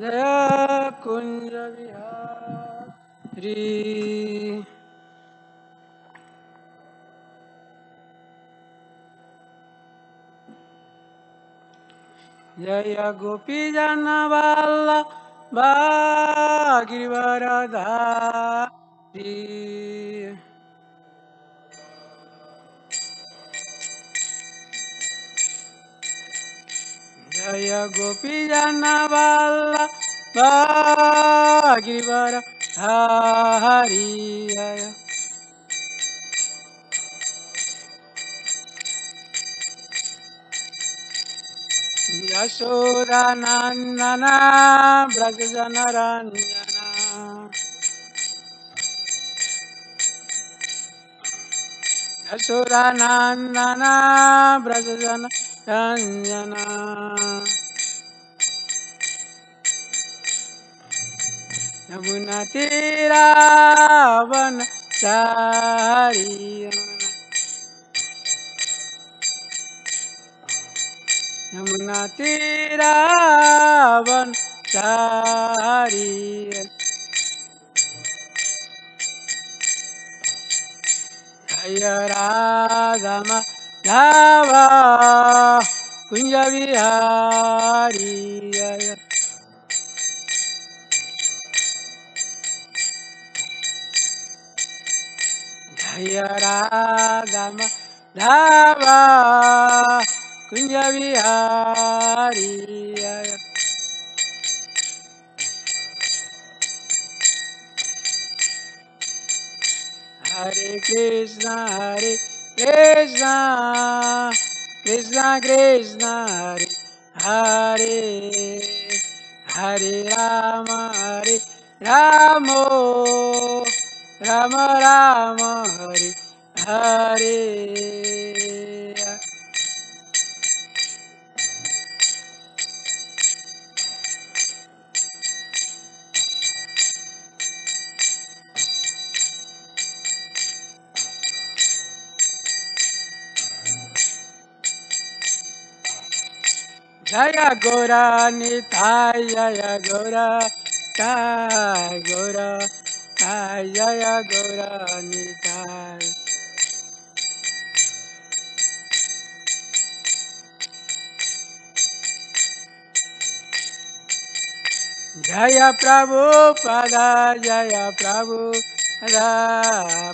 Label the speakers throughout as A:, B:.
A: Jaya Kunja Vihari. Jaya Gopi Jana Vallabha Girivaradhari. Jaya Gopi Jana Vallabha Girivaradhari. Jaya Yashoda Nandana Brajajana Ranjana. Yashoda Nandana Brajajana Ranjana. Yamuna Tira Vanachari. Yamuna Tira Vanachari. Jaya Radha Madhava Kunja Vihari. Jaya Jaya Radha Madhava Kunja Vihari. Jaya Hare Krishna Krishna Krishna Hare Hare Hare Rama Rama Rama Hare Hare. Jaya Gora Nitai Jaya Gora Tai Gora Tai Jaya Gora Nitai. Jaya Prabhupada Jaya Prabhupada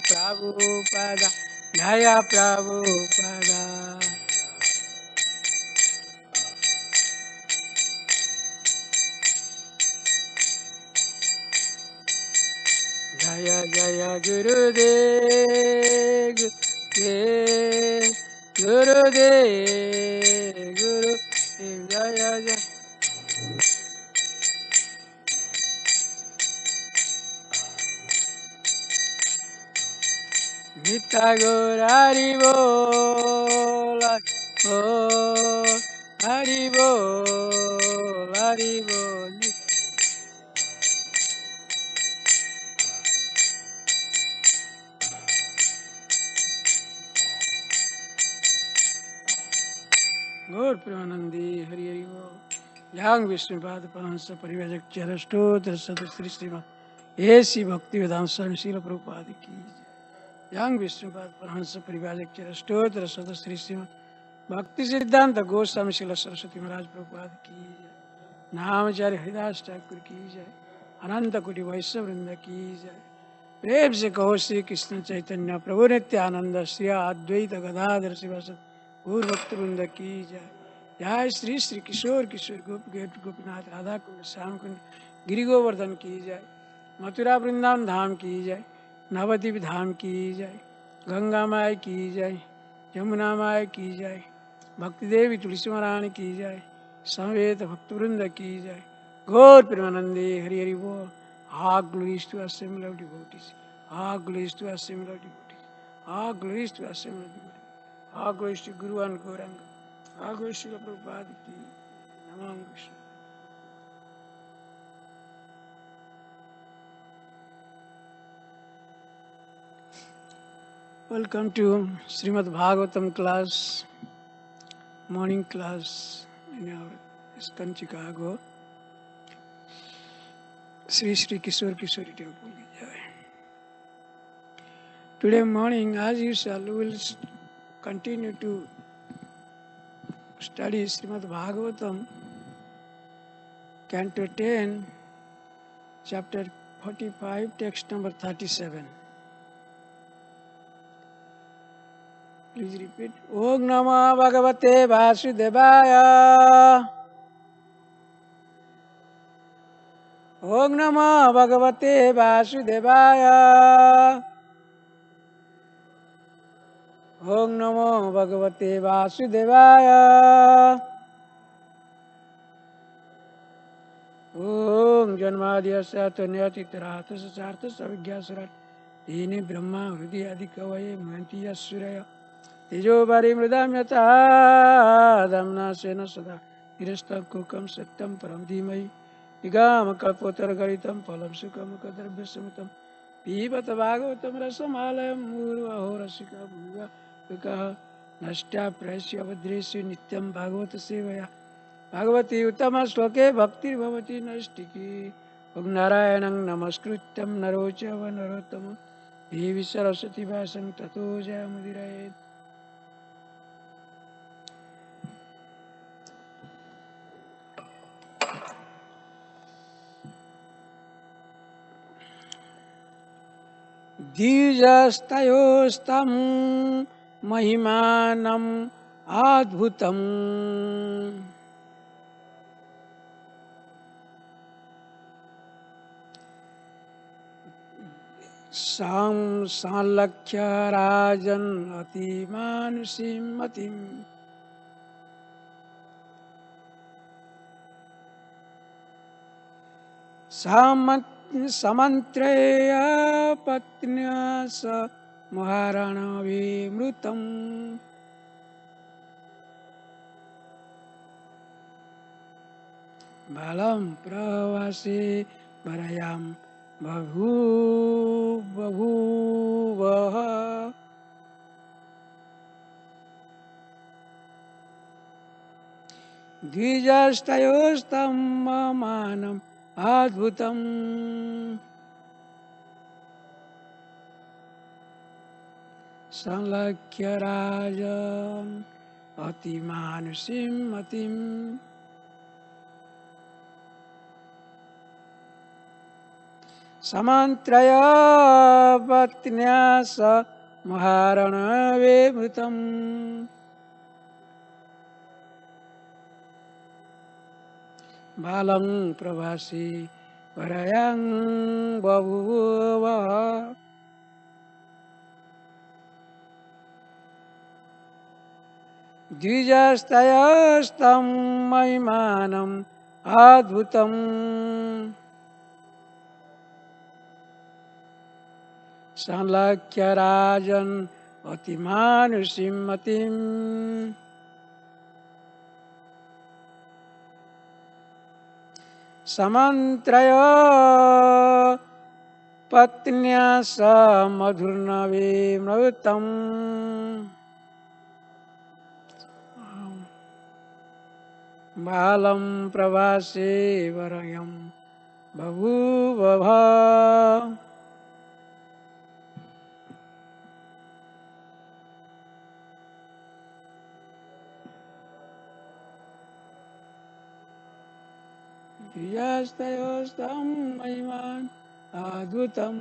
A: Prabhupada Jaya Prabhupada. Jaya Jaya Gurudev Gurudev Gurudev Jaya Jaya. Nitya Gaur Hari Bol Hari Bol Hari Bol. Gaur Premanandi Hari Hari Bol. Yang Vishnupada Paramhansa Parivajak Charashtotra Sadhri Srimad A.C. Bhaktivedanta Swami Srila Prabhupada ki jai. Yang Vishnupada Paramhansa Parivajak Charashtotra Sadhri Srimad Bhakti Siddhanta Goswami Srila Saraswati Maharaj Prabhupada ki jai. नामचार्य Haridas Thakur की जय. अनंत कोटि वैष्णव वृंद की जय. प्रेम से कहो श्री कृष्ण चैतन्य प्रभु नित्यानंद श्री अद्वैत गदाधर शिवासद गौर भक्त वृंद की जय. जय श्री श्री किशोर किशोर गोप गोपीनाथ राधा कुंड श्याम कुंड गिरि गोवर्धन की जय. मथुरा वृंदावन धाम की जय. नवद्वीप धाम की जय. गंगा माई की जय. यमुना माई की जय. भक्ति देवी तुलसी महारानी की जय. Samveta Bhaktivinoda ki jai. Gaur Premanande Hari Hari Bol. All glories to assembly of devotees. All glories to assembly of devotees. All glories to assembly of devotees. All glories to Guru and Gauranga. All glories to Prabhupada ki. Namam Krishna. Welcome to Srimad Bhagavatam class, morning class in our ISKCON Chicago. Sri Sri Kishore Kishori Temple की जय. Today morning, as usual, we will continue to study Srimad Bhagavatam, Canto 10, Chapter 45, text number 37. Please repeat. Om Namo Bhagavate Vasudevaya. Om Namo Bhagavate Vasudevaya. Om Namo Bhagavate Vasudevaya. Om Janmadhyasya Tanyatitarata Sartha Savigyasurat Dini Brahma Hrudi Adikavaye Muhanti Yasuraya Tejo Bari Mridam Yata Damna Sena Sada Nirasta Kukam Satyam Param Dhimai Nigam Kalpotar Garitam Palam Sukam Kadarabhya Samitam Pibata Bhagavatam Rasamalayam Murva Horasika Bhuva Vikaha Nashta Prasya Vadresu Nityam Bhagavata Sevaya Bhagavati Uttama Sloke Bhakti Bhavati Nastiki Om Narayanam Namaskrityam Narochava Narottama Devi Saraswati Vasam Tato Jayamudirayet. Dijastayostam Mahimanam Adbhutam Sam Salakya Rajan Ati Manusim Matim Samantreya Patnya Sa Maharana Vimrutam Balam Pravasi Varayam Bhavuvaha Dvijastayostam Mamanam Adbhutam Sanlakya Rajan Atimanusim Matim Samantraya Patnyasa Maharana Vimrutam Balang Pravasi Varayang Bhavuva Dvijastayastam Maimanam Adbhutam Sanlakya Rajan Atimanusim Matim Samantraya Patnyasa Madhurnave Mravitam Balam Pravase Varayam Bhavuvabha Dvijastayostam Maiman Adhutam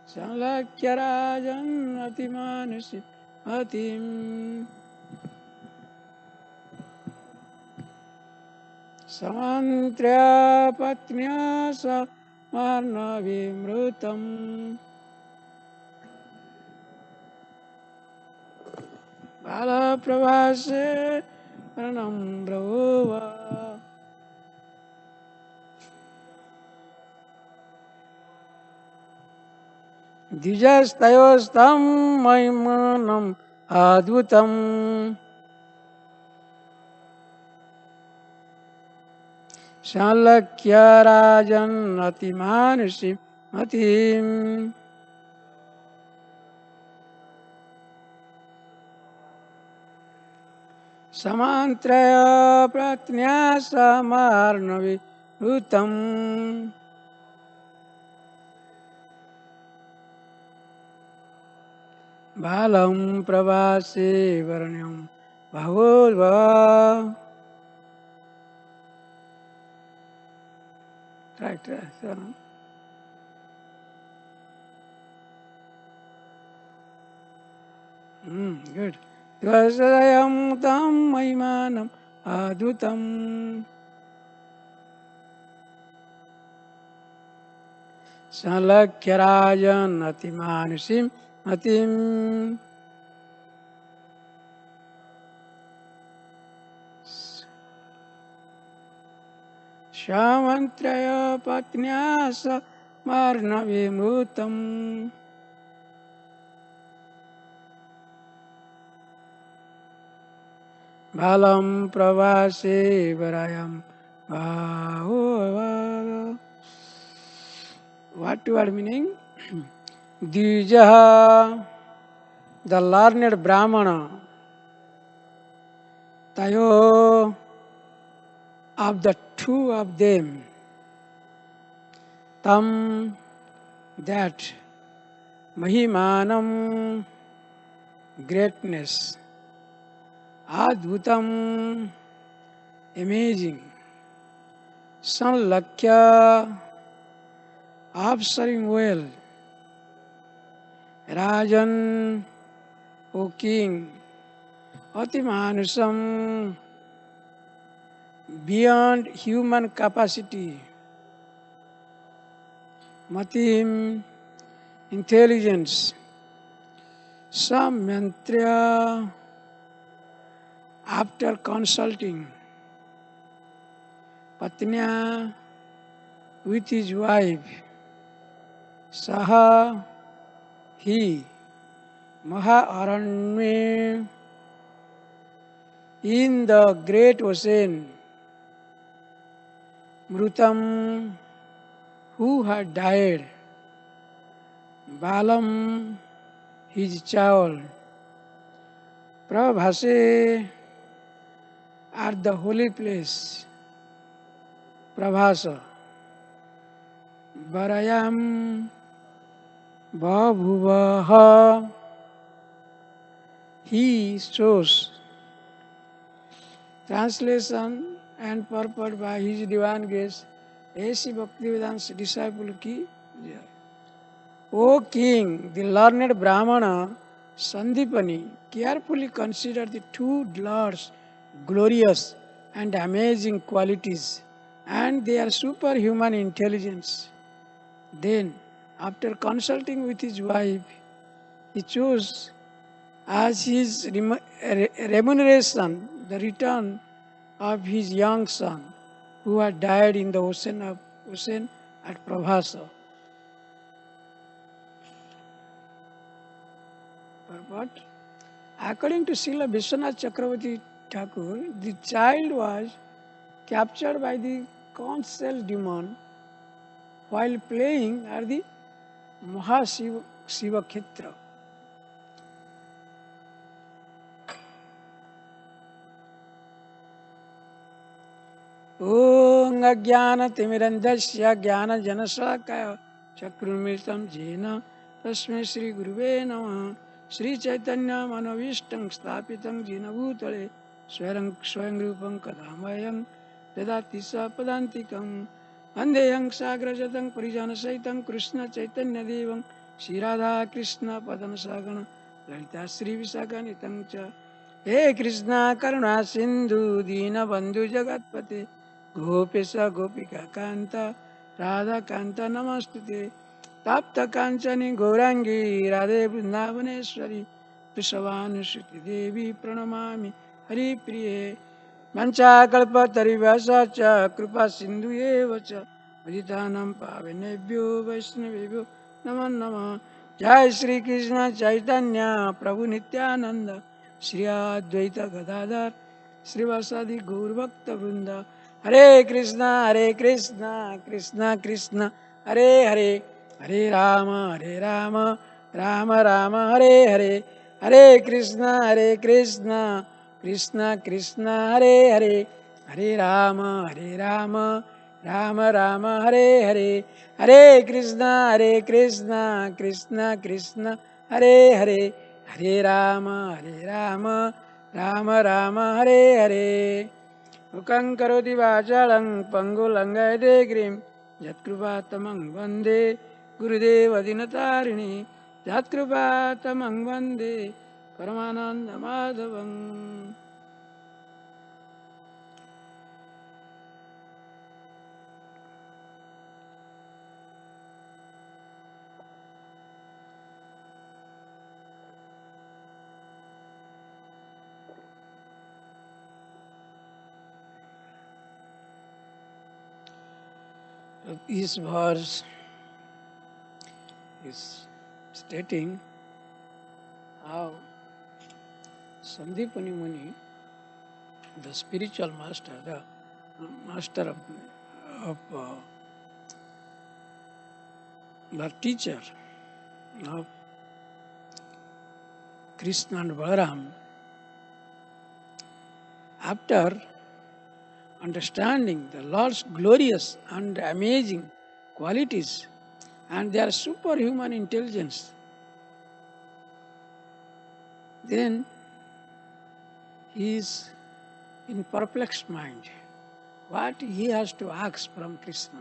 A: Sanlakya Rajan Atimanusim Matim Samantrya Patnyasa Marnavimrutam Bala Pravase Pranam Brahova Dijastayostam Maimanam Adhutam Shalakya Rajan Atimanusim Matim समान्त्रय प्रज्ञासमार्णविवृतं बालं प्रवासे वर्ण्यं बभूव. Right. Good. Tvasayam tam maimanam adhutam salakyarajan atimanusim atim shamantraya patnyasa marnavimrutam balam pravase varayam bahuvava. What word meaning? Dijaha, the learned Brahmana, Tayo, of the two of them, Tam, that, Mahimanam, greatness, Adbhutam, amazing, Sanlakya, observing well, Rajan, O king, Atimanusam, beyond human capacity, Matim, intelligence, Samyantriya, after consulting, Patnya, with his wife, Saha, he, Maharanyam, in the great ocean, Mrutam, who had died, Balam, his child, Prabhase, at the holy place, Prabhasa, Varayam, Bhabhuvaha, he shows. Translation and purport by His Divine Grace, A.C. Bhaktivedanta disciple ki jai. O King, the learned Brahmana Sandipani carefully considered the two lords' glorious and amazing qualities and their superhuman intelligence. Then, after consulting with his wife, he chose as his remuneration the return of his young son, who had died in the ocean at Prabhasa. But according to Srila Vishwanath Chakravarti Thakur, the child was captured by the conch shell demon while playing at the Mahashiva Khetra. Om Ajnana Timirandasya Jnana Janasakaya Chakrumritam Jena Tasmai Shri Guruve Namah. Shri Chaitanya Manavistam Stapitam Jena Bhutale Swayam Rupam Kadamayam Dadati Sapadantikam Vandeyam Sagrajatam Parijana Saitam Krishna Chaitanya Devam Shri Radha Krishna Padana Sagana Lalita Shri Visaganitam Cha. He Krishna Karuna Sindhu Dina Bandhu Jagatpate Gopesa Gopika Kanta Radha Kanta Namastute Tapta Kanchani Gaurangi Radhe Vrindavaneshwari Vrishabhanusuti Devi Pranamami Hari Priye Mancha Kalpa Tarivasa Cha Kripa Sindhu Eva Cha Paditanam Pavanebhyo Vaishnavebhyo Naman Nama. Jai Shri Krishna Chaitanya Prabhu Nityananda Shri Advaita Gadadhar Srivasadi Gaur Bhakta Vrinda. Hare Krishna, Krishna Krishna, Hare Hare, Hare Rama, Rama Rama, Hare Hare, Hare Krishna, Krishna Krishna Hare Hare, Hare Rama Rama Rama Hare Hare, Hare Krishna Krishna Krishna Hare Hare, Hare Rama Rama Rama Hare Hare. Mukhaṁ karoti vācālaṁ pangulangayate grim yatkrupatamang vande gurudeva dinatarini yatkrupatamang vande paramananda madhavam. This verse is stating how Sandipani Muni, the spiritual master, the master of the teacher of Krishna and Balaram, after understanding the Lord's glorious and amazing qualities and their superhuman intelligence, then he is in perplexed mind what he has to ask from Krishna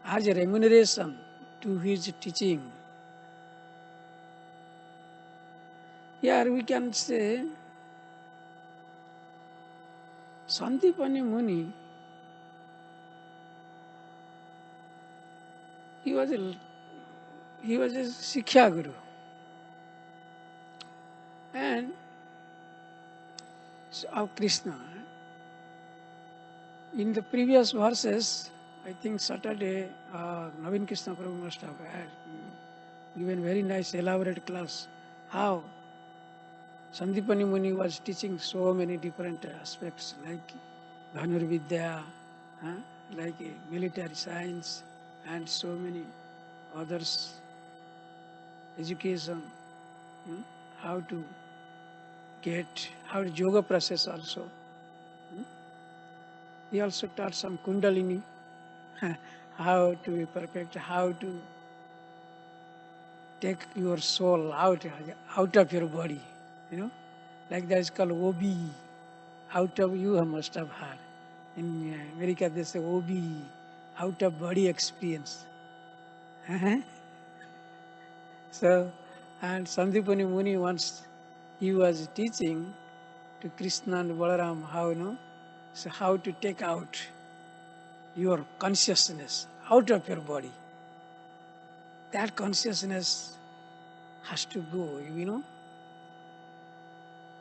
A: as a remuneration to his teaching. Here we can say Sandipani Muni, he was a Siksha Guru, and of Krishna. In the previous verses, I think Saturday, Navin Krishna Prabhu must have given very nice elaborate class how Sandipani Muni was teaching so many different aspects like Dhanurvidya, like military science and so many others, education, how to yoga process also. He also taught some Kundalini, how to be perfect, how to take your soul out of your body, like that is called OB, out of you must have heard. In America they say OB, out of body experience. So, and Sandipani Muni once he was teaching to Krishna and Balaram how to take out your consciousness out of your body. That consciousness has to go,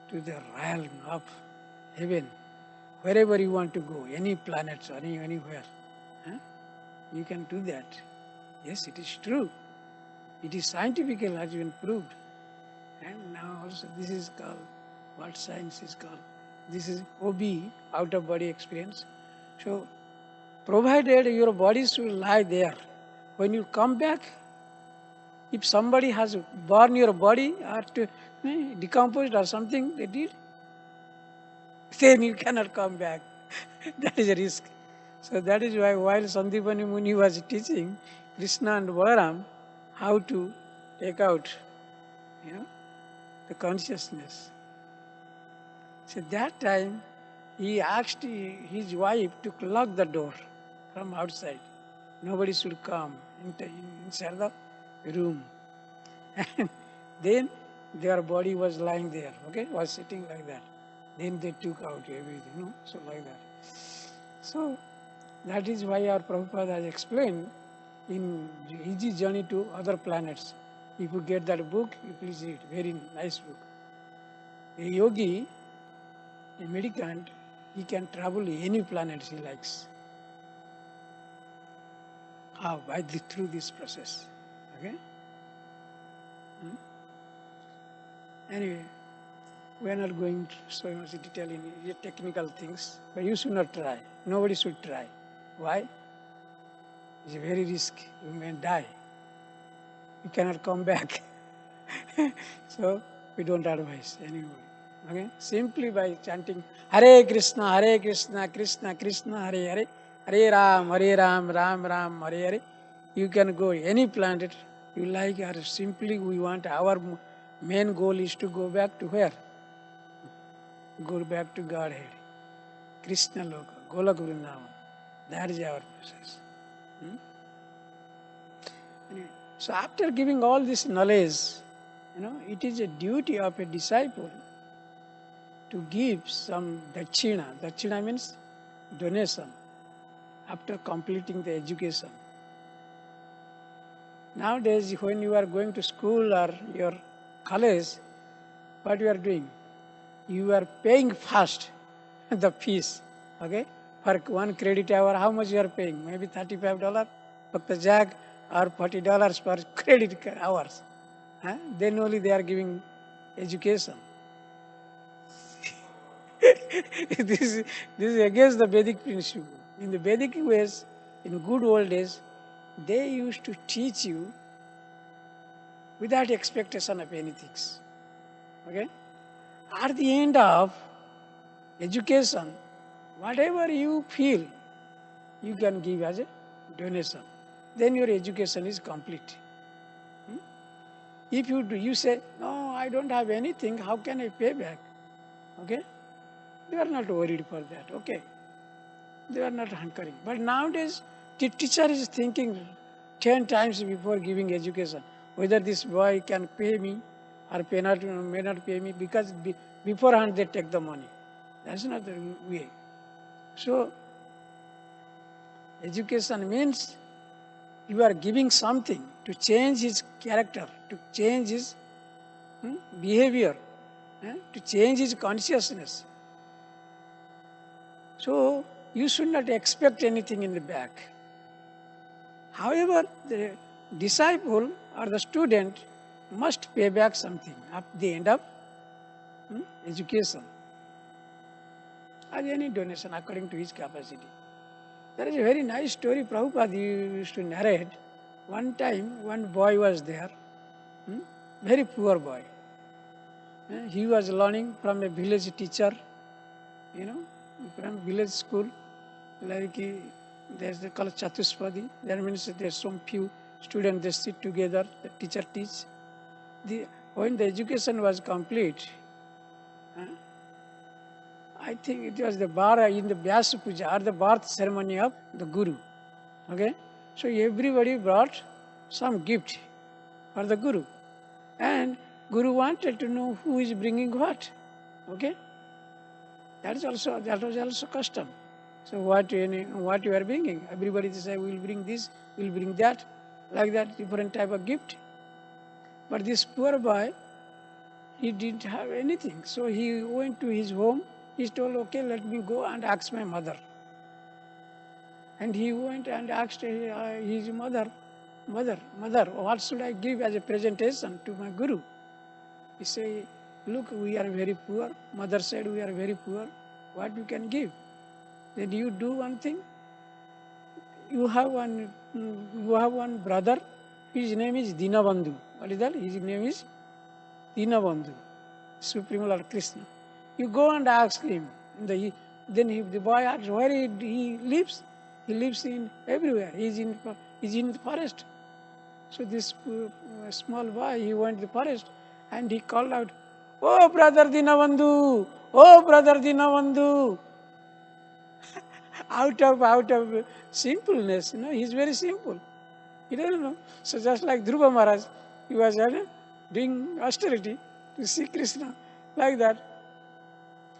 A: to the realm of heaven, wherever you want to go, any planets or anywhere. You can do that. Yes, it is true. It is scientifically has been proved. And now also this is called, what science is called? This is OB, out of body experience. So, provided your bodies will lie there, when you come back, if somebody has born your body or to decomposed or something they did, then you cannot come back. That is a risk. So that is why while Sandipani Muni was teaching Krishna and Balaram how to take out, the consciousness. So that time he asked his wife to lock the door from outside. Nobody should come inside the room. And then their body was lying there, was sitting like that. Then they took out everything, so like that. So that is why our Prabhupada has explained in Easy Journey to Other Planets. If you get that book, you please read. Very nice book. A yogi, a medicant, he can travel any planets he likes. How? Through this process. Okay? Anyway, we are not going so much detail in technical things, but you should not try. Nobody should try. Why? It's a very risky. You may die. You cannot come back. So we don't advise anybody. Okay? Simply by chanting Hare Krishna, Krishna Krishna, Hare Hare, Hare Ram, Ram Ram, Hare Hare. You can go any planet you like, or simply we want our main goal is to go back to where? Go back to Godhead, Krishna Loka, Golak Vrindavan. That is our process. Anyway, so after giving all this knowledge, it is a duty of a disciple to give some dakshina. Dakshina means donation after completing the education. Nowadays, when you are going to school or your college, what you are doing? You are paying first the fees. Okay? For 1 credit hour, how much you are paying? Maybe $35 for the jag or $40 per credit hours. Then only they are giving education. This is against the Vedic principle. In the Vedic ways, in good old days, they used to teach you without expectation of anything. Okay? At the end of education, whatever you feel, you can give as a donation. Then your education is complete. If you say, no, I don't have anything, how can I pay back? Okay? They are not worried for that. Okay? They are not hankering. But nowadays, the teacher is thinking 10 times before giving education, whether this boy can pay me or may not pay me, because beforehand they take the money. That's not the way. So, education means you are giving something to change his character, to change his behavior, to change his consciousness. So, you should not expect anything in the back. However, the disciple or the student must pay back something at the end of education, as any donation according to his capacity. There is a very nice story Prabhupada used to narrate. One time, one boy was there, very poor boy. He was learning from a village teacher, from village school, like there's the called Chatuspadi. That means there's some few students, they sit together, the teacher teach. When the education was complete, I think it was the bar in the Vyasa Puja or the birth ceremony of the Guru. Okay? So everybody brought some gift for the Guru. And Guru wanted to know who is bringing what. Okay? That was also custom. So what you are bringing? Everybody say, we will bring this, we will bring that, like that, different type of gift. But this poor boy, he didn't have anything. So he went to his home. He told, okay, let me go and ask my mother. And he went and asked his mother, what should I give as a presentation to my Guru? He said, look, we are very poor. Mother said, we are very poor. What you can give? Then you do one thing. You have one brother. His name is Dinabandhu. What is that? His name is Dinabandhu, Supreme Lord Krishna. You go and ask him. The boy asks where he lives. He lives in everywhere. He's in the forest. So this small boy, he went to the forest and he called out, "Oh brother Dinabandhu! Oh brother Dinabandhu!" out of simpleness, he's very simple. He doesn't know. So just like Dhruva Maharaj, he was doing austerity to see Krishna, like that.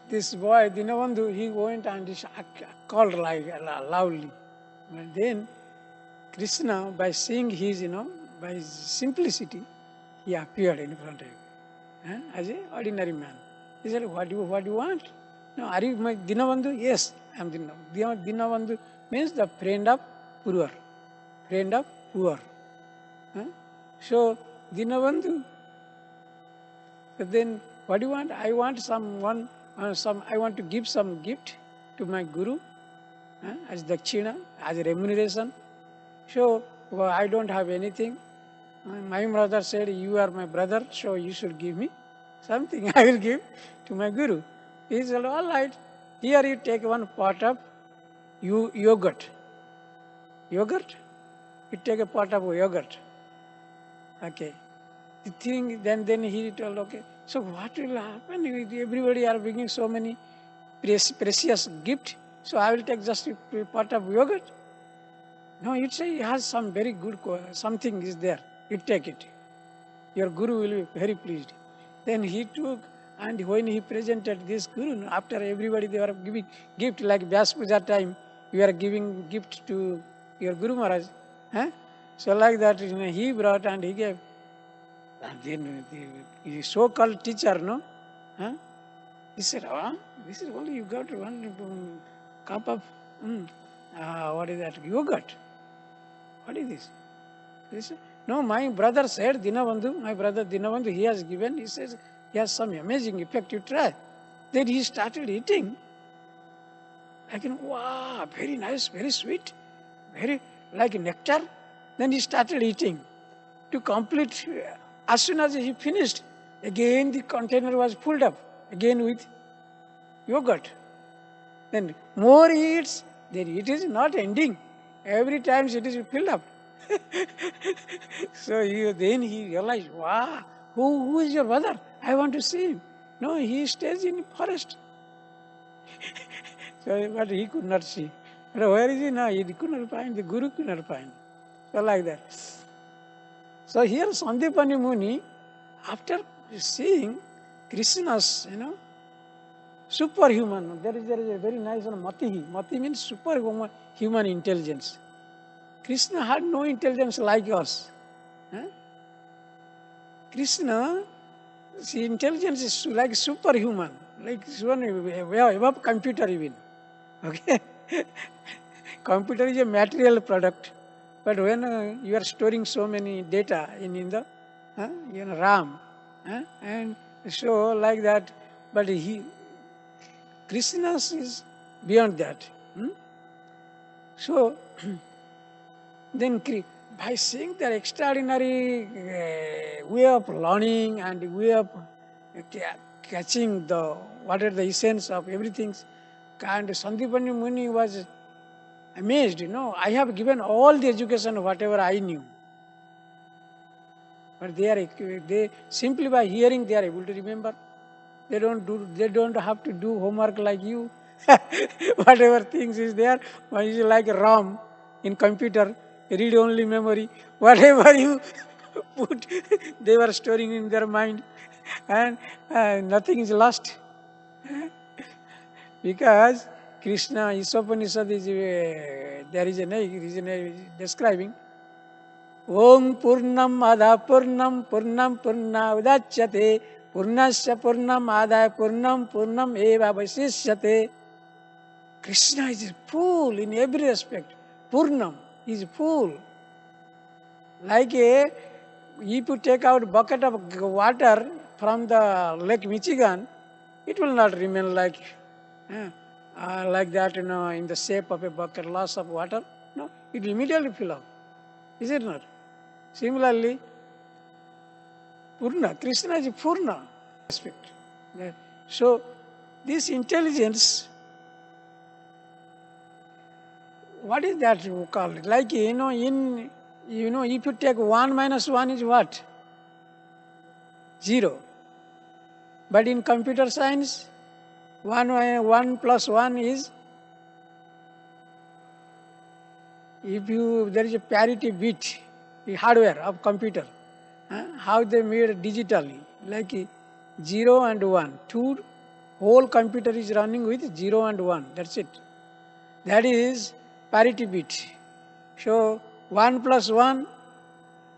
A: This boy Dinabandhu, he went and he called loudly. But then Krishna, by seeing his, by his simplicity, he appeared in front of him as an ordinary man. He said, what do you want? No, are you my Dinabandhu? Yes, I am Dinabandhu. Dinabandhu means the friend of poor. Friend of poor. So, Dinabandhu, then what do you want? I want I want to give some gift to my Guru as dakshina, as a remuneration. So, I don't have anything. My mother said, you are my brother, so you should give me something I will give to my Guru. He said, all right, here you take one pot of yogurt. Yogurt? You take a pot of yogurt. Okay. The thing, then he told, okay, so what will happen? Everybody are bringing so many precious gift. So I will take just a pot of yogurt. No, it has some very good, something is there. You take it. Your Guru will be very pleased. Then he took, and when he presented this Guru, after everybody they were giving gift, like Vyas Puja time, you are giving gift to your Guru Maharaj. Huh? So like that, he brought and he gave. And then the so-called teacher, no? Huh? He said, this is only you got one cup of, what is that, yogurt. What is this? He said, no, my brother said, my brother Dinabandhu, he has given, he says, he has some amazing effect, you try. Then he started eating. Like, wow, very nice, very sweet, very like nectar. Then he started eating. To complete, as soon as he finished, again the container was filled up, again with yogurt. Then more he eats, then it is not ending. Every time it is filled up. So then he realized, wow, who is your brother? I want to see him. No, he stays in the forest. So, but he could not see. But where is he now? He could not find, the Guru could not find. So like that. So here Sandipani Muni, after seeing Krishna's, superhuman, there is a very nice one, Mati. Mati means superhuman intelligence. Krishna had no intelligence like yours. Krishna, intelligence is like superhuman, like one above computer even. Okay? Computer is a material product. But when you are storing so many data in the RAM, and so like that, but Krishna is beyond that. So then by seeing their extraordinary way of learning and way of catching what are the essence of everything, and Sandipani Muni was amazed, I have given all the education whatever I knew. But they simply by hearing they are able to remember. They don't have to do homework like you. Whatever things is there, is like RAM in computer, read only memory. Whatever you put, they were storing in their mind, and nothing is lost. Because Krishna, Isopanishad is there is a describing Om Purnam Adha Purnam Purnam Purna Udachyate Purnasya Purnam Adha Purnam Eva Vasishyate. Krishna is full in every respect. Purnam is full. Like if you take out a bucket of water from the Lake Michigan, it will not remain like that, in the shape of a bucket, loss of water. No, it will immediately fill up. Is it not? Similarly, Purna, Krishna is Purna aspect. So, this intelligence, what is that you call it? Like, if you take 1 minus 1 is what? 0. But in computer science, 1 plus 1 is, there is a parity bit, the hardware of computer, how they made digitally, like 0 and 1. Whole computer is running with 0 and 1, that's it. That is parity bit. So 1 plus 1,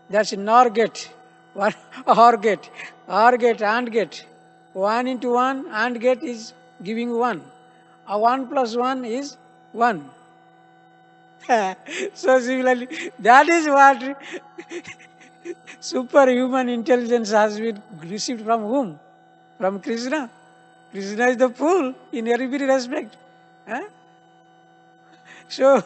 A: that's NOR gate, OR gate, AND gate. 1 into 1, AND gate is giving 1. 1 plus 1 is 1. So similarly, that is what superhuman intelligence has been received from whom? From Krishna. Krishna is the fool in every respect. So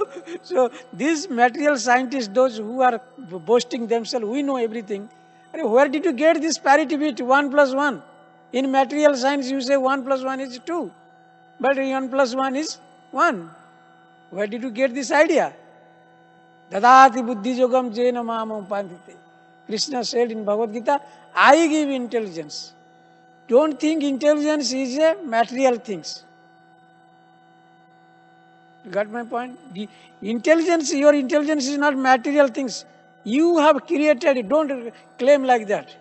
A: these material scientists, those who are boasting themselves, we know everything. Where did you get this parity bit, 1 plus 1? In material science, you say 1 plus 1 is 2. But 1 plus 1 is 1. Where did you get this idea? Dadati buddhi yogam jena mamam pandite. Krishna said in Bhagavad Gita, I give intelligence. Don't think intelligence is a material things. You got my point? The intelligence, your intelligence is not material things. You have created it. Don't claim like that.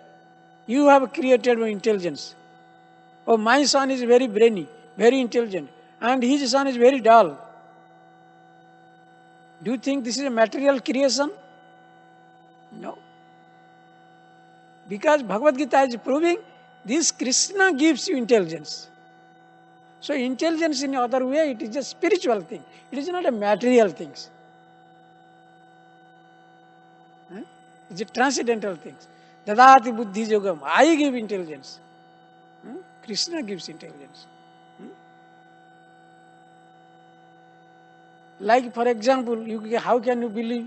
A: You have created your intelligence. Oh, my son is very brainy, very intelligent, and his son is very dull. Do you think this is a material creation? No. Because Bhagavad Gita is proving this Krishna gives you intelligence. So intelligence in other way, it is a spiritual thing. It is not a material thing. It's a transcendental thing. Dadati buddhi yogam. I give intelligence. Krishna gives intelligence. Like for example, how can you believe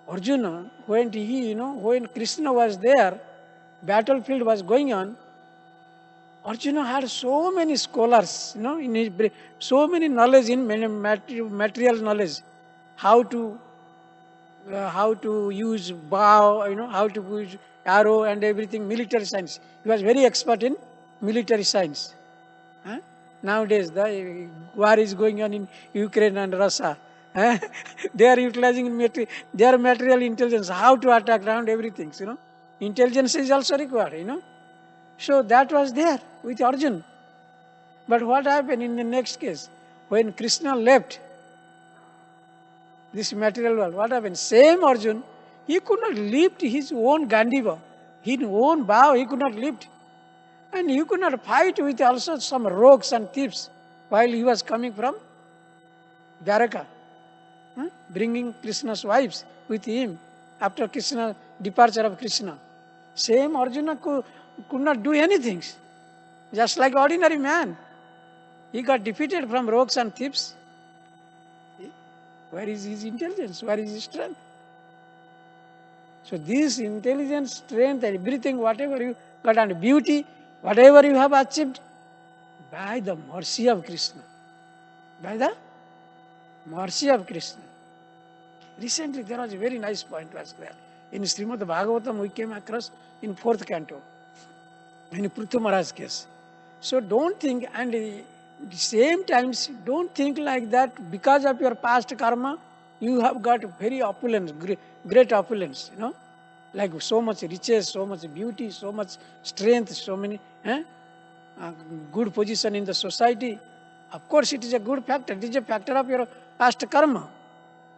A: Arjuna, when Krishna was there, battlefield was going on, Arjuna had so many scholars, in his brain, so many knowledge in material knowledge, how to use bow, how to use arrow and everything, military science. He was very expert in military science. Nowadays, the war is going on in Ukraine and Russia. They are utilizing their material intelligence, how to attack around everything. Intelligence is also required. So that was there with Arjuna. But what happened in the next case? When Krishna left this material world, what happened? Same Arjuna, he could not lift his own Gandiva, his own bow, he could not lift. And he could not fight with also some rogues and thieves while he was coming from Dwaraka, bringing Krishna's wives with him after Krishna departure of Krishna. Same Arjuna could not do anything, just like ordinary man. He got defeated from rogues and thieves. Where is his intelligence? Where is his strength? So this intelligence, strength, everything, whatever you got, and beauty, whatever you have achieved, by the mercy of Krishna. By the mercy of Krishna. Recently there was a very nice point was there. In Srimad Bhagavatam we came across in 4th canto, in Prithu Maharaj's case. So don't think, and at the same times, don't think like that because of your past karma, you have got very opulence, great opulence, like so much riches, so much beauty, so much strength, so many good position in the society. Of course, it is a good factor. It is a factor of your past karma.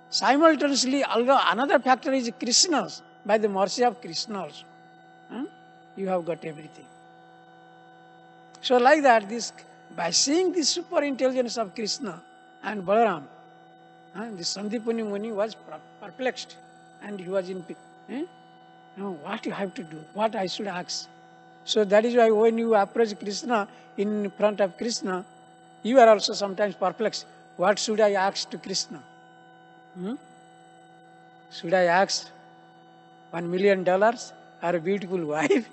A: Simultaneously, another factor is Krishna's. By the mercy of Krishna also, you have got everything. So like that, by seeing the super intelligence of Krishna and Balaram, the Sandipani Muni was perplexed, and he was in what you have to do, what I should ask. So that is why when you approach Krishna in front of Krishna, you are also sometimes perplexed. What should I ask to Krishna? Should I ask $1 million or a beautiful wife?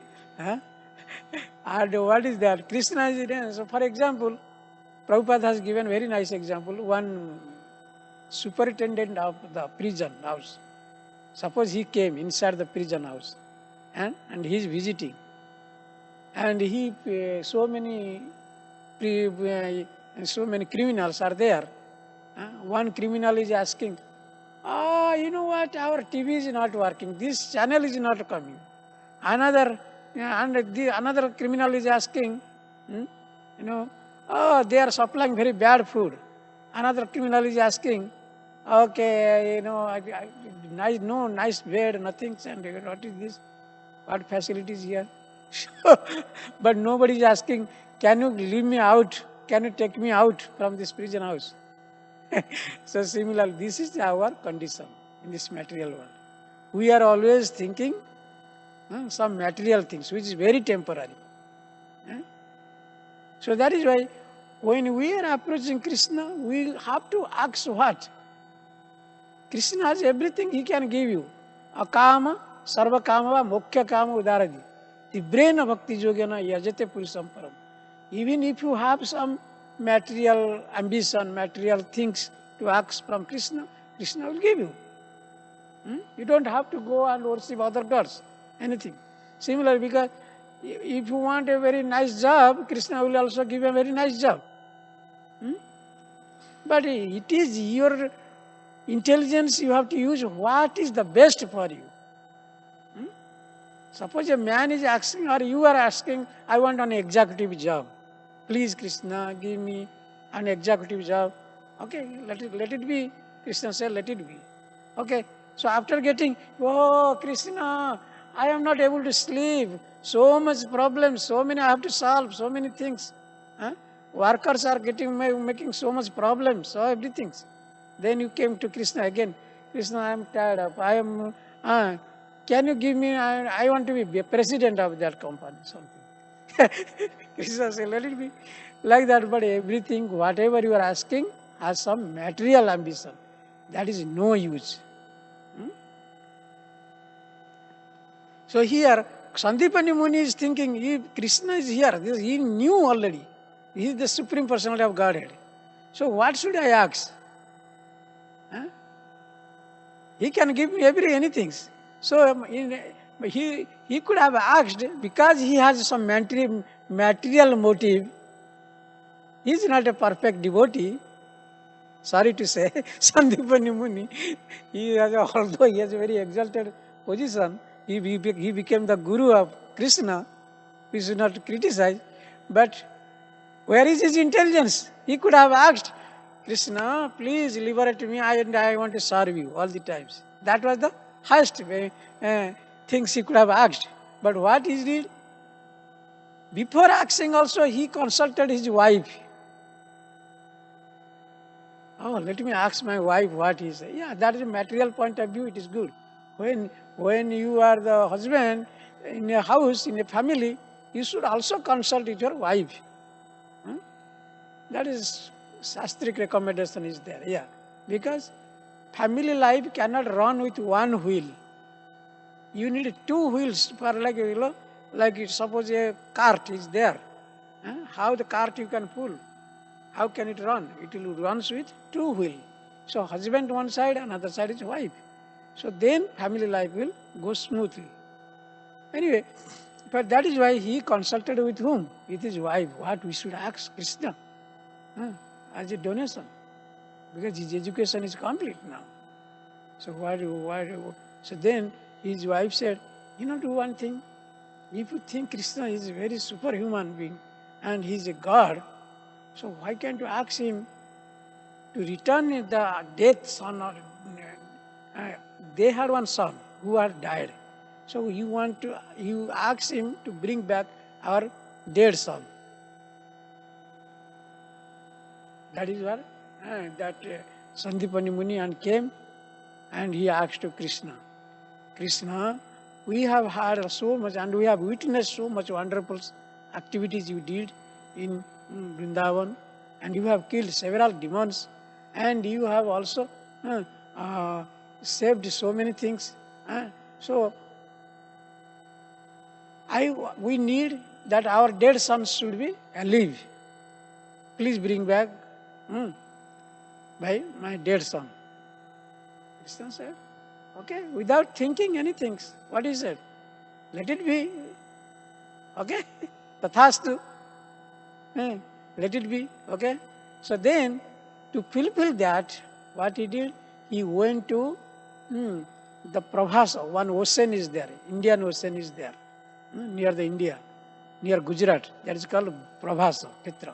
A: And what is that? Krishna is, so for example, Prabhupada has given very nice example. One superintendent of the prison house. Suppose he came inside the prison house and he is visiting. And so many criminals are there. One criminal is asking, you know what, our TV is not working, this channel is not coming. Another criminal is asking, they are supplying very bad food. Another criminal is asking, okay, nice bed, nothing, and what is this? What facilities here? But nobody is asking, can you leave me out? Can you take me out from this prison house? So similarly, this is our condition in this material world. We are always thinking some material things, which is very temporary. So that is why when we are approaching Krishna, we have to ask what? Krishna has everything he can give you. Akama, sarva kama, mukhya kama udaradi. The brain of bhakti yogena yajate purusham param. Even if you have some material ambition, material things to ask from Krishna, Krishna will give you. You don't have to go and worship other gods, anything. Similar, because if you want a very nice job, Krishna will also give a very nice job. But it is your intelligence you have to use what is the best for you. Suppose a man is asking or you are asking, I want an executive job. Please Krishna, give me an executive job. Okay, let it be. Krishna said, let it be. Okay, so after getting, oh Krishna, I am not able to sleep. So much problems, so many I have to solve, so many things. Workers are making so much problems, so everything. Then you came to Krishna again. Krishna, I am tired of, can you give me, I want to be president of that company, something. Krishna said, let it be like that, but everything, whatever you are asking, has some material ambition. That is no use. So here, Sandipani Muni is thinking, if Krishna is here, he knew already. He is the Supreme Personality of Godhead. So what should I ask? He can give me anything. So he could have asked, because he has some material motive. He is not a perfect devotee. Sorry to say, Sandipani Muni, although he has a very exalted position, he became the guru of Krishna. We should not criticize. But where is his intelligence? He could have asked, Krishna, please liberate me, I want to serve you all the times. That was the highest things he could have asked. But what he did? Before asking also, he consulted his wife. Oh, let me ask my wife what he said. Yeah, that is a material point of view, it is good. When you are the husband in a house, in a family, you should also consult with your wife. That is Shastric recommendation is there. Yeah, because family life cannot run with one wheel. You need two wheels for like suppose a cart is there. How the cart you can pull? How can it run? It will run with two wheels. So husband one side, another side is wife. So then family life will go smoothly. Anyway, but that is why he consulted with whom? With his wife. What we should ask Krishna as a donation. Because his education is complete now. So so then his wife said, do one thing. If you think Krishna is a very superhuman being and he is a God, so why can't you ask him to return the dead son? They had one son who had died. So you ask him to bring back our dead son. That is what Sandipani Muni and came and he asked to Krishna. Krishna, we have heard so much and we have witnessed so much wonderful activities you did in Vrindavan, and you have killed several demons, and you have also saved so many things. So we need that our dead sons should be alive. Please bring back my dead son. Krishna said, okay, without thinking anything. What is it? Let it be. Okay? Tathastu. Let it be. Okay? So then, to fulfill that, what he did, he went to the Prabhasa. One ocean is there. Indian Ocean is there. Near near Gujarat. That is called Prabhasa, Petra.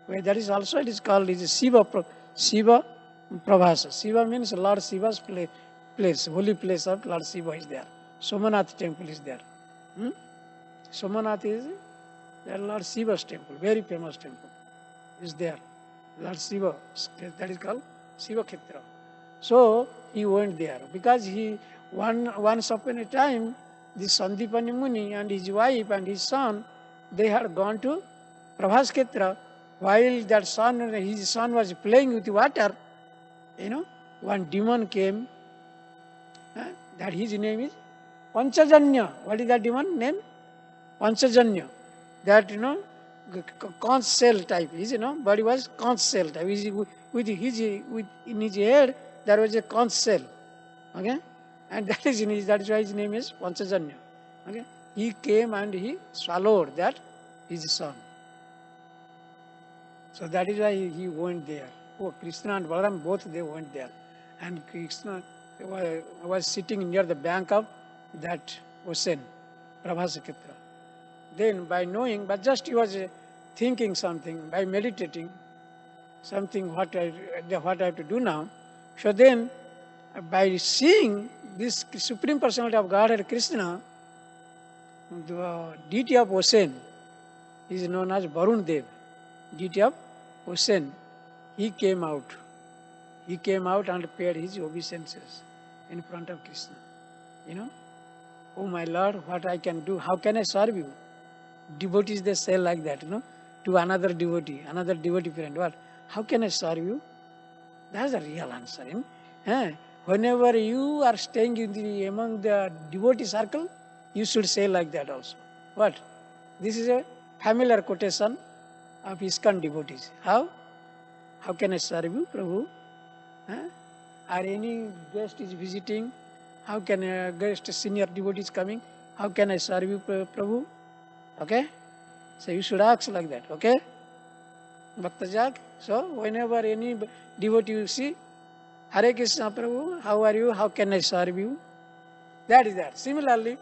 A: Where that is also, it is called Shiva Prabhasa. Shiva means Lord Shiva's place, holy place of Lord Shiva is there. Somanath temple is there. Somanath is Lord Shiva's temple, very famous temple is there. Lord Shiva, that is called Shiva Khetra. So he went there because once upon a time, this Sandipani Muni and his wife and his son, they had gone to Prabhas Khetra. While his son was playing with water, one demon came. That his name is Panchajanya. What is that demon name? Panchajanya, that conch shell type. His body was conch shell type. In his head there was a conch shell. Okay, and that is why his name is Panchajanya. Okay, he came and he swallowed that his son. So that is why he went there. Oh, Krishna and Balaram both they went there, and Krishna was sitting near the bank of that ocean, Prabhasakshetra. Then by knowing, but just he was thinking something, by meditating something what I have to do now. So then by seeing this Supreme Personality of Godhead Krishna, the deity of ocean is known as Varun Dev, deity of ocean. He came out. He came out and paid his obeisances in front of Krishna. Oh my Lord, what I can do? How can I serve you? Devotees, they say like that, to another devotee friend. What? How can I serve you? That's the real answer. Whenever you are staying among the devotee circle, you should say like that also. What? This is a familiar quotation of ISKCON devotees. How? How can I serve you, Prabhu? Or any guest is visiting, how can a guest, senior devotee is coming, how can I serve you, Prabhu? Okay? So you should ask like that, okay? Bhaktajak. So whenever any devotee you see, Hare Krishna Prabhu, how are you? How can I serve you? That is that. Similarly,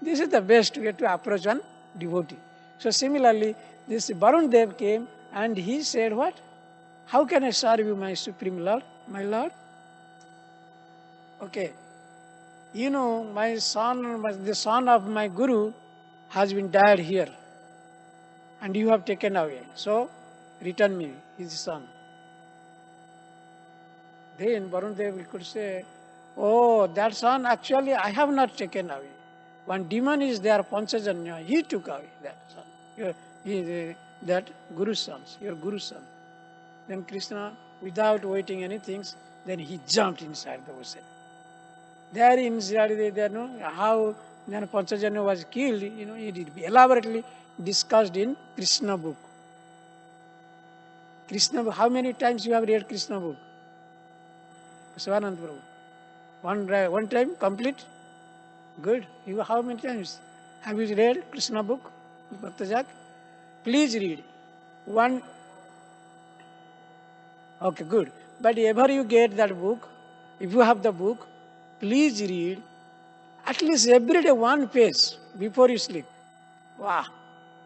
A: this is the best way to approach one devotee. So similarly, this Varun Dev came and he said what? How can I serve you, my Supreme Lord, my Lord? Okay. My son, the son of my Guru has been died here. And you have taken away. So, return me, his son. Then Varun Dev could say, oh, that son, actually I have not taken away. One demon is there, Panchajanya, he took away that son. That Guru's son, your Guru's son. Then Krishna, without waiting anything, then he jumped inside the ocean. There inside, how then Panchajanya was killed, it is elaborately discussed in Krishna book. Krishna book, how many times you have read Krishna book? Sivanand Prabhu. One time, complete? Good. How many times have you read Krishna book? Bhaktajak? Please read. One. Okay, good. But ever you get that book, if you have the book, please read at least every day one page before you sleep. Wow,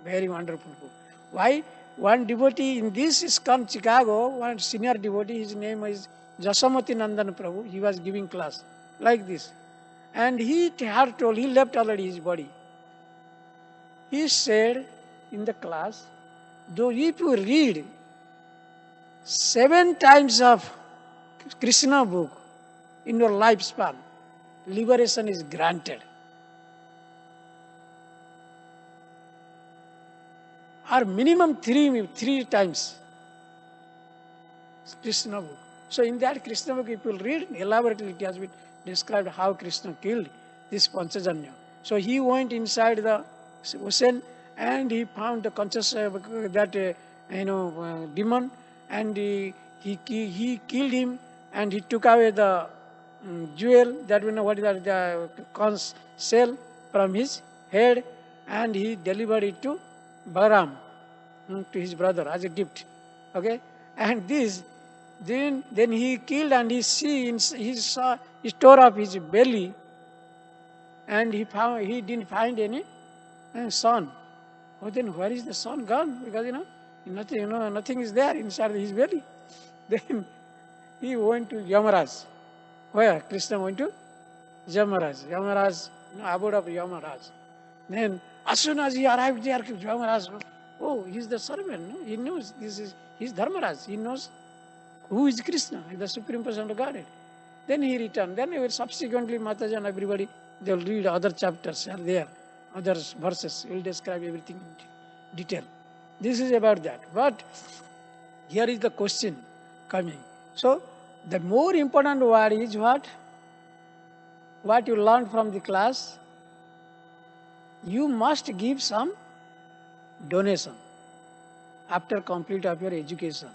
A: very wonderful book. Why? One devotee in this ISKCON Chicago, one senior devotee, his name is Jasamati Nandan Prabhu, he was giving class like this. And he had told, he left already his body. He said in the class, though if you read 7 times of Krishna book in your lifespan, liberation is granted. Or minimum three times Krishna book. So in that Krishna book, if you read elaborately, it has been described how Krishna killed this Panchajanya. So he went inside the ocean and he found the conscious demon, and he killed him and he took away the jewel, that we know what is that, the conch shell from his head, and he delivered it to Balaram, to his brother as a gift. Okay, and this then he killed and he saw he tore up his belly, and he didn't find any son. Oh, then where is the son gone? Because nothing is there inside his belly. Then he went to Yamaraj. Where? Krishna went to Yamaraj. Yamaraj, abode of Yamaraj. Then as soon as he arrived there, Yamaraj, oh, he's the servant. No? He knows he's Dharmaraj. He knows who is Krishna, the Supreme Person of Godhead. Then he returned. Then subsequently Mataji and everybody, they will read other chapters are there, other verses. Will describe everything in detail. This is about that. But here is the question coming. So the more important word is what? What you learned from the class? you must give some donation after complete of your education.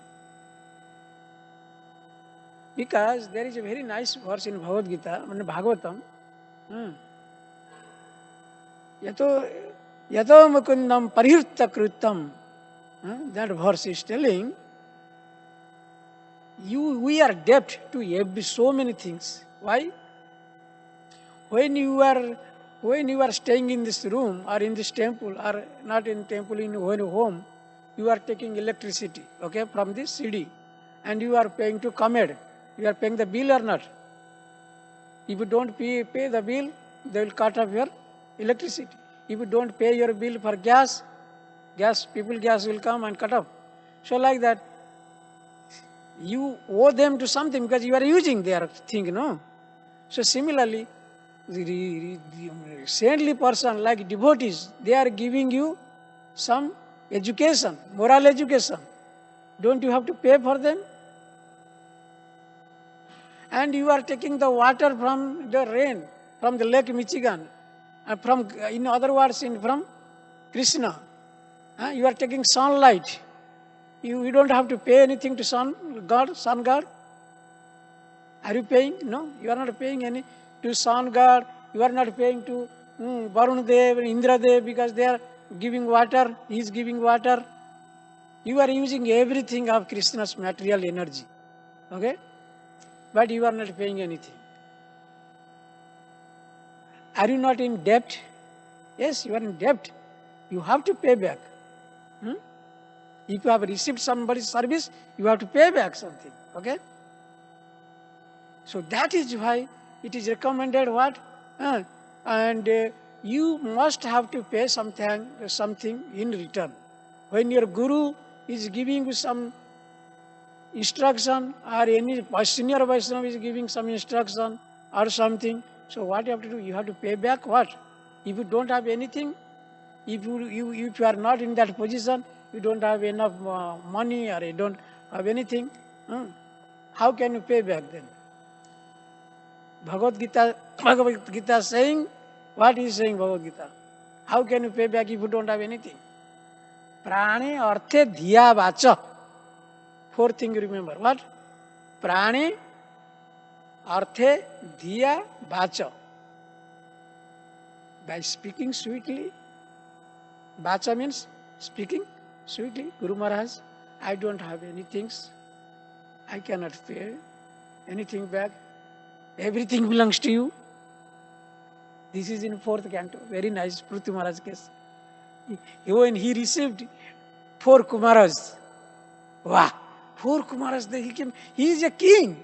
A: Because there is a very nice verse in Bhagavad Gita, Bhagavatam. Yato mukundam parihirta kritam. That verse is telling, we are debt to so many things. Why? When you are staying in this room or in this temple or not in temple, in home, you are taking electricity, okay, from this CD, and you are paying to ComEd. You are paying the bill or not? If you don't pay the bill, they will cut off your electricity. If you don't pay your bill for gas will come and cut off. So like that, you owe them to something because you are using their thing, no? So similarly, the saintly person like devotees, they are giving you some education, moral education. Don't you have to pay for them? And you are taking the water from the rain, from the Lake Michigan, and from, in other words, from Krishna. You are taking sunlight. You don't have to pay anything to sun god. Are you paying? No, you are not paying any to sun god. You are not paying to Varun Dev and Indra Dev because they are giving water. He is giving water. You are using everything of Krishna's material energy. Okay? But you are not paying anything. Are you not in debt? Yes, you are in debt. You have to pay back. If you have received somebody's service, you have to pay back something. Okay? So that is why it is recommended what? And you must have to pay something in return. When your guru is giving you some instruction, or any senior Vaishnava is giving some instruction or something, so what you have to do? You have to pay back what? If you don't have anything, if you are not in that position, you don't have enough money or you don't have anything, how can you pay back then? Bhagavad Gita saying, what is saying Bhagavad Gita? How can you pay back if you don't have anything? Prane arthe dhiya vacha. Fourth thing you remember. What? Prane arthe dhiya vacha. By speaking sweetly. Vacha means speaking sweetly. Guru Maharaj, I don't have any things. I cannot pay anything back. Everything belongs to you. This is in fourth canto. Very nice. Pruthi Maharaj case. When he received 4 Kumaras, wow, 4 Kumaras, he came. He is a king.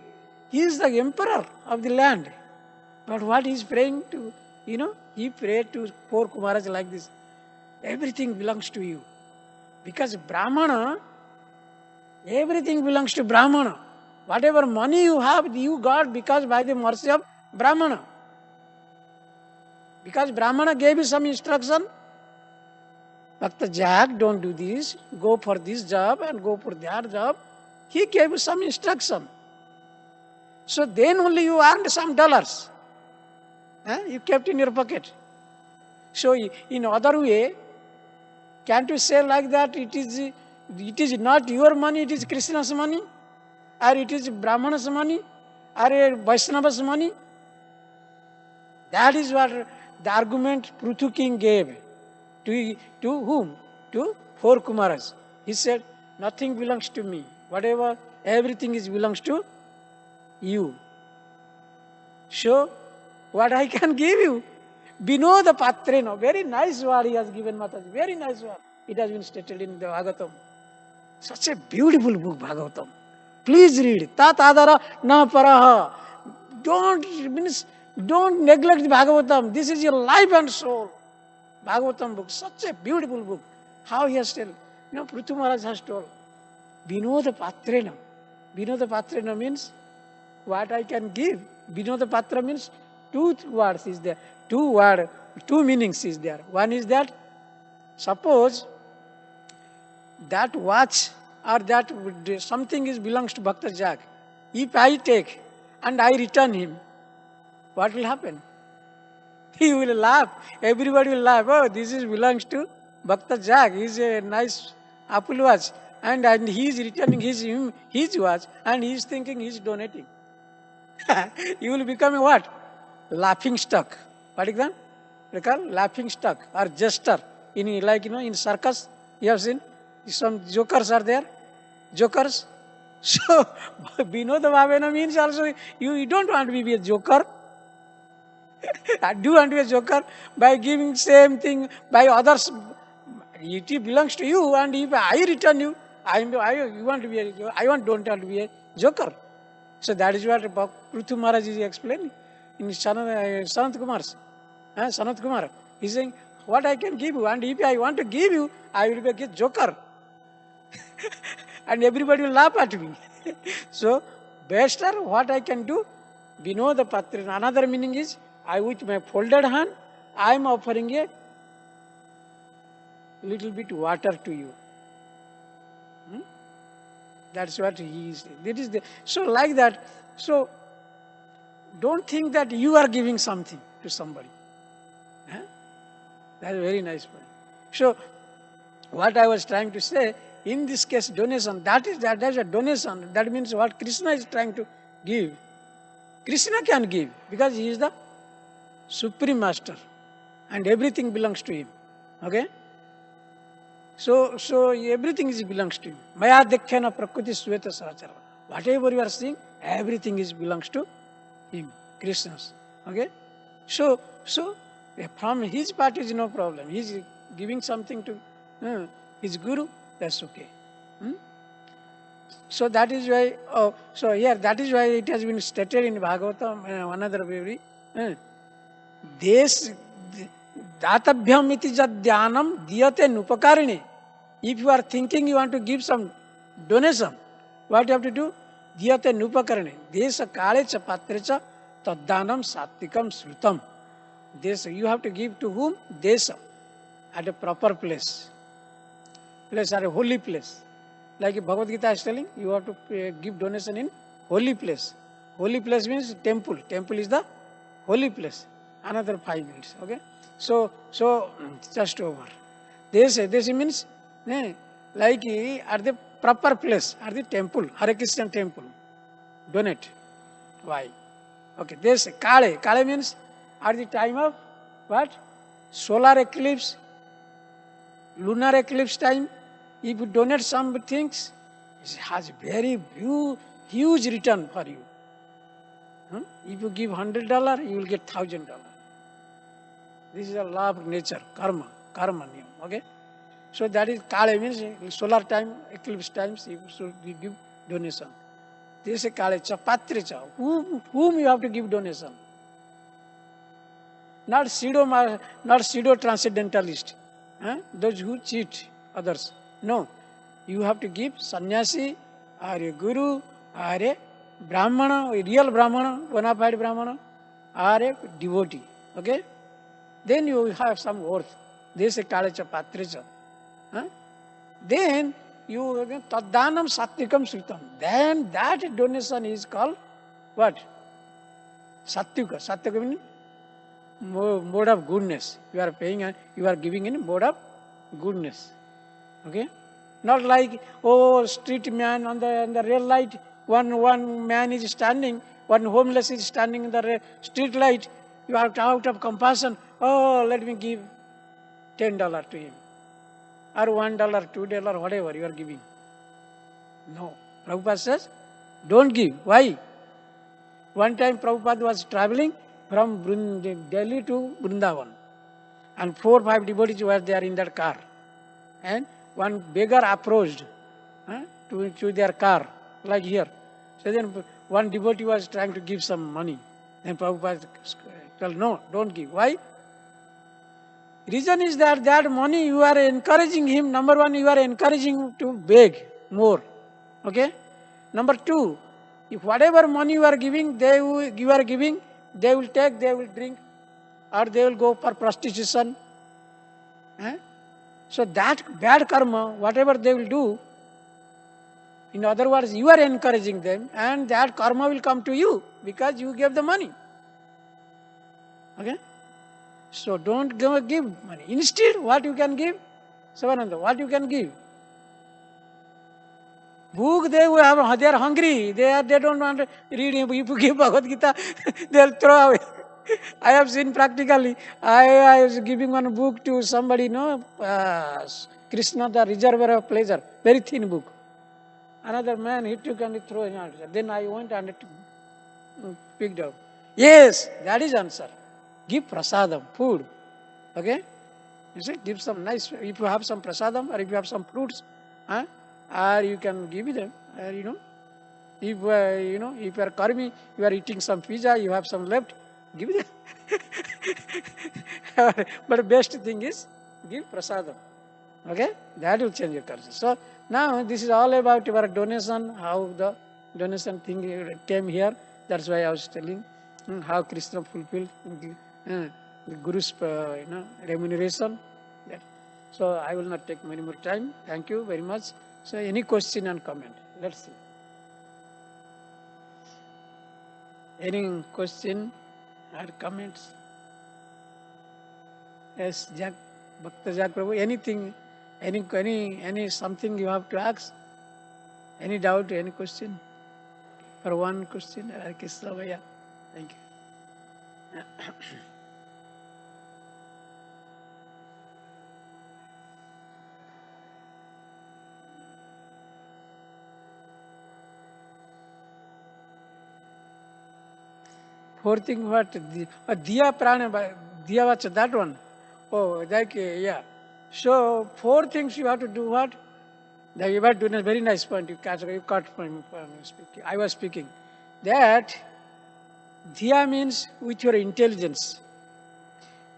A: He is the emperor of the land. But what he is praying to, he prayed to 4 Kumaras like this. Everything belongs to you. Because Brahmana, everything belongs to Brahmana. Whatever money you have, you got because by the mercy of Brahmana. Because Brahmana gave you some instruction. Bhakta Jack, don't do this. Go for this job and go for that job. He gave you some instruction. So then only you earned some dollars. You kept in your pocket. So in other way, can't you say like that? It is not your money, it is Krishna's money, or it is Brahmana's money, or Vaishnava's money. That is what the argument Prithu King gave to whom? To 4 Kumaras. He said, nothing belongs to me. Whatever, everything belongs to you. So, what I can give you? Binoda Patrena. Very nice word he has given, Mataji. Very nice word. It has been stated in the Bhagavatam. Such a beautiful book, Bhagavatam. Please read. Tat adara na paraha. Don't neglect the Bhagavatam. This is your life and soul. Bhagavatam book. Such a beautiful book. How he has told. Prithu Maharaj has told. Binoda Patrena. Binoda Patrena means what I can give. Binoda Patra means 2 words is there. 2 meanings is there. One is that, suppose that watch or that something belongs to Bhakta Jack. If I take and I return him, what will happen? He will laugh. Everybody will laugh. Oh, this is belongs to Bhakta Jack. He's a nice Apple watch. And he is returning his watch and he is thinking he is donating. You will become a what? Laughing stock. What is that? They call laughing stock or jester. In circus, you have seen some jokers are there. Jokers. So, Binoda Bhavena means also you don't want to be a joker. I do want to be a joker by giving same thing by others. It belongs to you, and if I return you, you want to be don't want to be a joker. So that is what Prithu Maharaj is explaining in Sanat Kumar's. Sanat Kumar. He is saying, what I can give you, and if I want to give you, I will be a joker. And everybody will laugh at me. So, better what I can do, Vinoda Patra. Another meaning is, I with my folded hand, I am offering a little bit water to you. That's what he is. That is so like that. So, don't think that you are giving something to somebody. That's a very nice point. So, what I was trying to say, in this case, donation, that is a donation. That means what Krishna is trying to give. Krishna can give because he is the Supreme Master and everything belongs to him. Okay? So everything belongs to him. Maya dekhyana prakriti sweta sahachara. Whatever you are seeing, everything belongs to him, Krishna's. Okay? So from his part is no problem. He is giving something to his guru, that's okay. So that is why, that is why it has been stated in Bhagavatam, another way. Des databhyam iti jad dhyanam diyate nupakarine. If you are thinking you want to give some donation, what you have to do? Diyate nupakarine. Desa kale cha patre cha taddanam sattikam srutam. Desa, you have to give to whom? Desa. At a proper place. Place at a holy place. Like Bhagavad Gita is telling, you have to give donation in holy place. Holy place means temple. Temple is the holy place. Another 5 minutes. Okay. So just over. This means like at the proper place, at the temple, Hare Krishna temple. Donate. Why? Okay. This Kale. Kale means at the time of what? Solar eclipse, lunar eclipse time. If you donate some things, it has very huge return for you. If you give $100, you will get $1,000. This is a law of nature, karma niyam. Okay, so that is Kale means solar time, eclipse times. You should give donation. This is Kale cha patre cha. Whom you have to give donation? Not pseudo transcendentalist. Those who cheat others. No, you have to give sannyasi or a guru or a brahmana, a real brahmana, bona fide brahmana, or a devotee. Okay? Then you have some worth. This is kalecha patricha. Then you taddanam satvikam sritam. Then that donation is called what? Satvika. Satvika means mode of goodness. You are paying and you are giving in mode of goodness. Okay? Not like, street man on the real light, one man is standing, one homeless is standing in the street light, you are out of compassion, let me give $10 to him. Or $1, $2, whatever you are giving. No. Prabhupada says, don't give. Why? One time Prabhupada was traveling from Delhi to Vrindavan. And 4 or 5 devotees were there in that car. And one beggar approached to their car, like here. So then one devotee was trying to give some money. Then Prabhupada told, no, don't give. Why? Reason is that money you are encouraging him. Number one, you are encouraging him to beg more. Okay? Number two, if whatever money you are giving, they will take, they will drink, or they will go for prostitution. So that bad karma, whatever they will do, in other words, you are encouraging them, and that karma will come to you because you gave the money. Okay? So don't go give money. Instead, what you can give? Savananda, what you can give? Book they will have, they are hungry. They don't want to read. If you give Bhagavad Gita, they'll throw away. I have seen practically. I was giving one book to somebody, no, Krishna, the Reservoir of Pleasure, very thin book. Another man, he took and he threw it out. Then I went and picked up. Yes, that is answer. Give prasadam, food. Okay? You see, give some nice, if you have some prasadam or if you have some fruits, huh? Or you can give them, or if if you are karmi, you are eating some pizza, you have some left, give them. But best thing is, give prasadam. Okay? That will change your culture. So now this is all about your donation, how the donation thing came here. That's why I was telling how Krishna fulfilled the Guru's remuneration. That. So I will not take many more time. Thank you very much. So any question and comment? Let's see. Any question or comments? Yes, Jack, Bhakta Jack Prabhu, anything, any something you have to ask? Any doubt, any question? For one question, Krishna Bhaiya. Thank you. Fourth thing, what? Diya Prana, Diya Vacha, that one. Oh, like, yeah. So, four things you have to do what? You were doing a very nice point. You caught from speaking. I was speaking. That Diya means with your intelligence.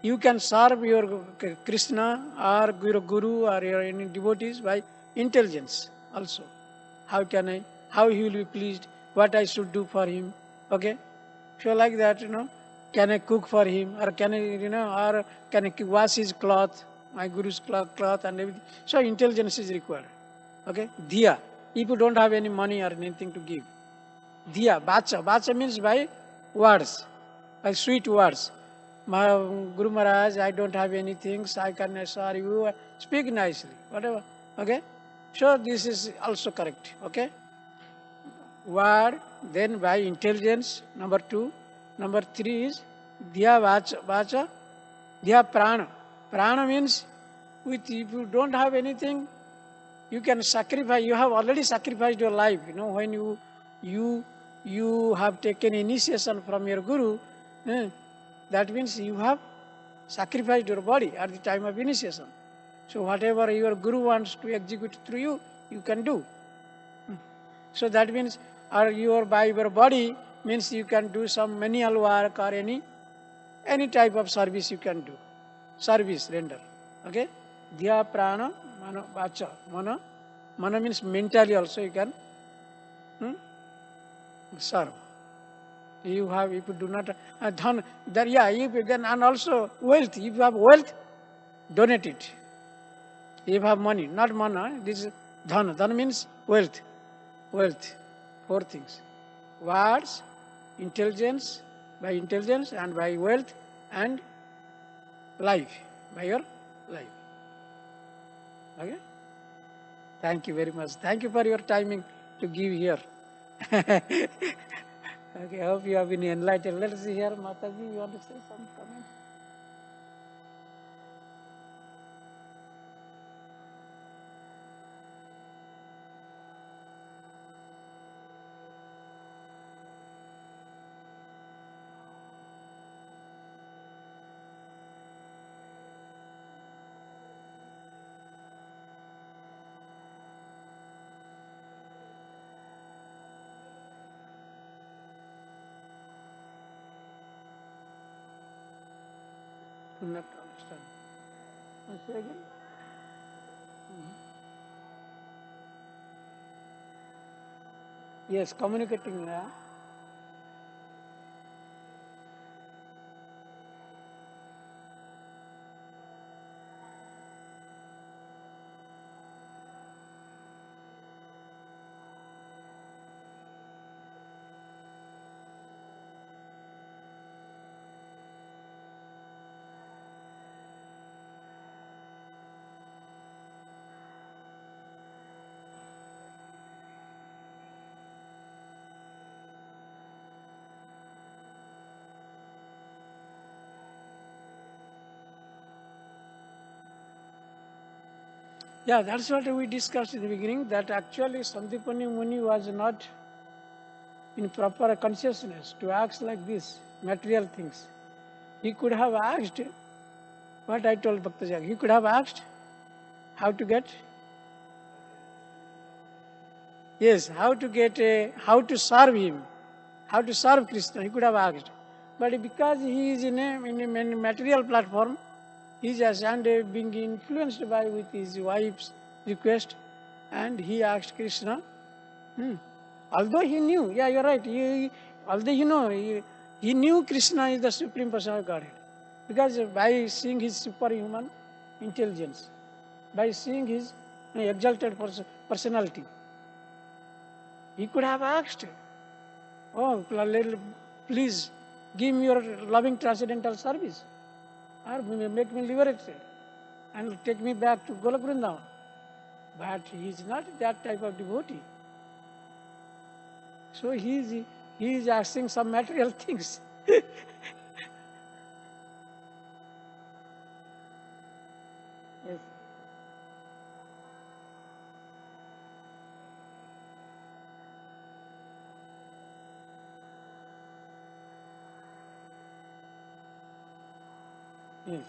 A: You can serve your Krishna or your Guru or your any devotees by intelligence also. How can I? How he will be pleased? What I should do for him? Okay. So like that, can I cook for him, or can I, or can I wash his cloth, my Guru's cloth and everything. So intelligence is required. Okay. Diya. If you don't have any money or anything to give. Diya. Bacha. Bacha means by words, by sweet words. Guru Maharaj, I don't have anything, so I can assure you. Speak nicely, whatever. Okay? So this is also correct. Okay? Word, then by intelligence, number 2. Number 3 is Dhya Vacha, Dhya Prana. Prana means if you don't have anything, you can sacrifice. You have already sacrificed your life. When you have taken initiation from your Guru, that means you have sacrificed your body at the time of initiation. So whatever your Guru wants to execute through you, you can do. So that means, or by your body means you can do some manual work or any type of service you can do. Service render. Okay? Dhya prana, mana, vacha. Mana means mentally also you can serve. If you do not, dhan, and also wealth. If you have wealth, donate it. If you have money, not mana, this is dhan. Dhan means wealth. Wealth. 4 things. Words, intelligence, by intelligence and by wealth, and life, by your life. Okay? Thank you very much. Thank you for your timing to give here. Okay, I hope you have been enlightened. Let us hear Mataji, you want to say some comments? Could not understand. Say again. Yes, communicating. Yeah, that's what we discussed in the beginning, that actually Sandipani Muni was not in proper consciousness to ask like this, material things. He could have asked what I told Bhaktajak. He could have asked how to get, yes, how to serve him, how to serve Krishna. He could have asked. But because he is in a material platform, he is and being influenced by with his wife's request, and he asked Krishna. Hmm. Although he knew, yeah, you're right. Although he knew Krishna is the Supreme Person of Godhead. Because by seeing his superhuman intelligence, by seeing his exalted personality, he could have asked, oh, please give me your loving transcendental service, or make me liberated, and take me back to Golok Vrindavan. But he is not that type of devotee. So he is asking some material things. Yes. Yes.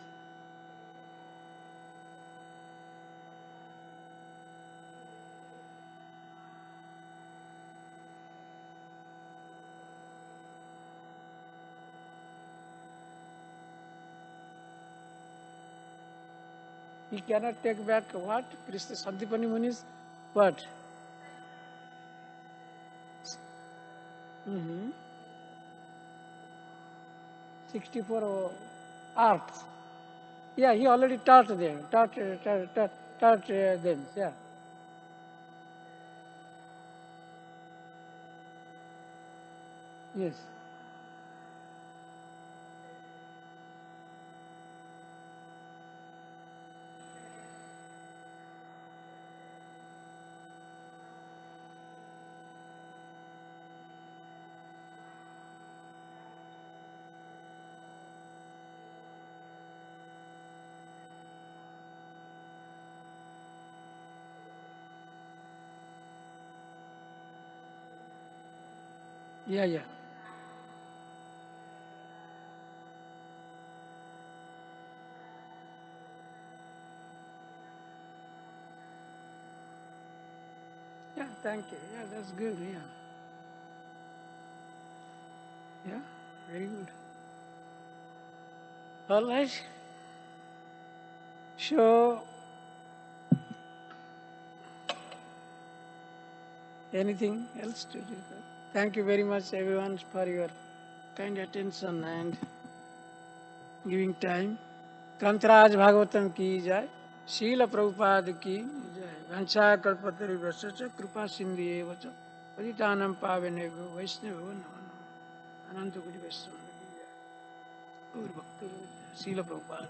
A: He cannot take back what? Krishna Sandipani Muni's what? 64 arts. Yeah, he already taught them, taught them. Yeah. Yes. Yeah, yeah. Yeah, thank you. Yeah, that's good. Yeah. Yeah, very good. All right. So, anything else to do? Thank you very much, everyone, for your kind attention and giving time. ग्रंथराज Bhagavatam की जय, शील प्रभुपाद की जय, वंशा कल्पतरुभ्यश्च च कृपा सिंधु एव च पतितानां पावनेभ्यो वैष्णवेभ्यो नमो नमः। अनंत कोटि वैष्णव की जय, गौर भक्त शील प्रभुपाद।